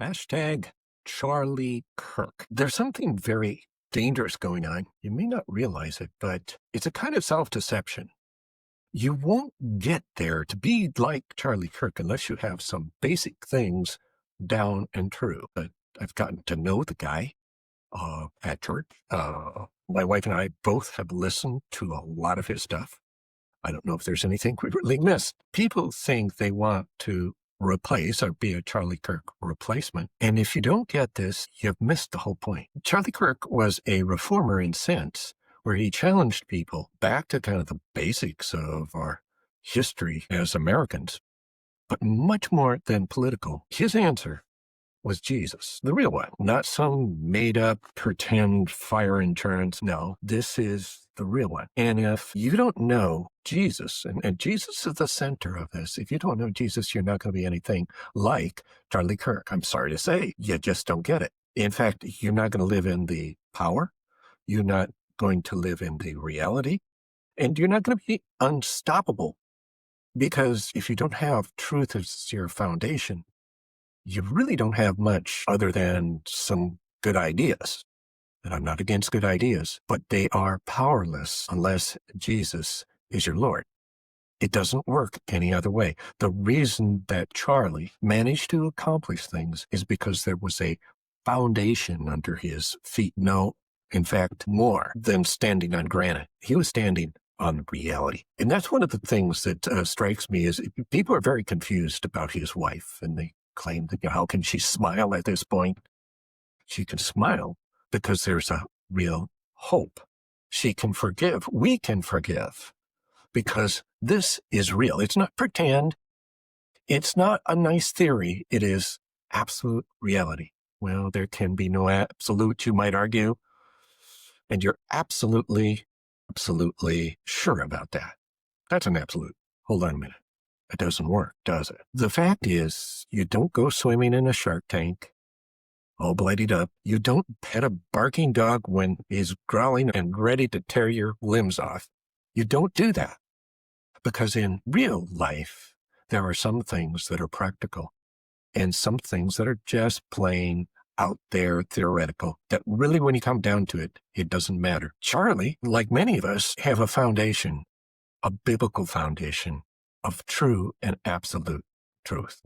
Hashtag Charlie Kirk. There's something very dangerous going on. You may not realize it, but it's a kind of self-deception. You won't get there to be like Charlie Kirk unless you have some basic things down and true. But I've gotten to know the guy at church. My wife and I both have listened to a lot of his stuff. I don't know if there's anything we really missed. People think they want to replace or be a Charlie Kirk replacement. And if you don't get this, you've missed the whole point. Charlie Kirk was a reformer in sense where he challenged people back to kind of the basics of our history as Americans, but much more than political. His answer was Jesus, the real one, not some made up pretend fire insurance. No, this is the real one. And if you don't know Jesus, and Jesus is the center of this, if you don't know Jesus, you're not going to be anything like Charlie Kirk. I'm sorry to say, you just don't get it. In fact, you're not going to live in the power. You're not going to live in the reality. And you're not going to be unstoppable. Because if you don't have truth as your foundation, you really don't have much other than some good ideas. And I'm not against good ideas, but they are powerless unless Jesus is your Lord. It doesn't work any other way. The reason that Charlie managed to accomplish things is because there was a foundation under his feet. No, in fact, more than standing on granite. He was standing on reality. And that's one of the things that strikes me is people are very confused about his wife, and they claim that, how can she smile at this point? She can smile because there's a real hope. She can forgive. We can forgive because this is real. It's not pretend. It's not a nice theory. It is absolute reality. Well, there can be no absolute, you might argue, and you're absolutely sure about that. That's an absolute. Hold on a minute. It doesn't work, does it? The fact is, you don't go swimming in a shark tank, all bloodied up. You don't pet a barking dog when he's growling and ready to tear your limbs off. You don't do that. Because in real life, there are some things that are practical and some things that are just plain out there theoretical, that really, when you come down to it, it doesn't matter. Charlie, like many of us, have a foundation, a biblical foundation of true and absolute truth.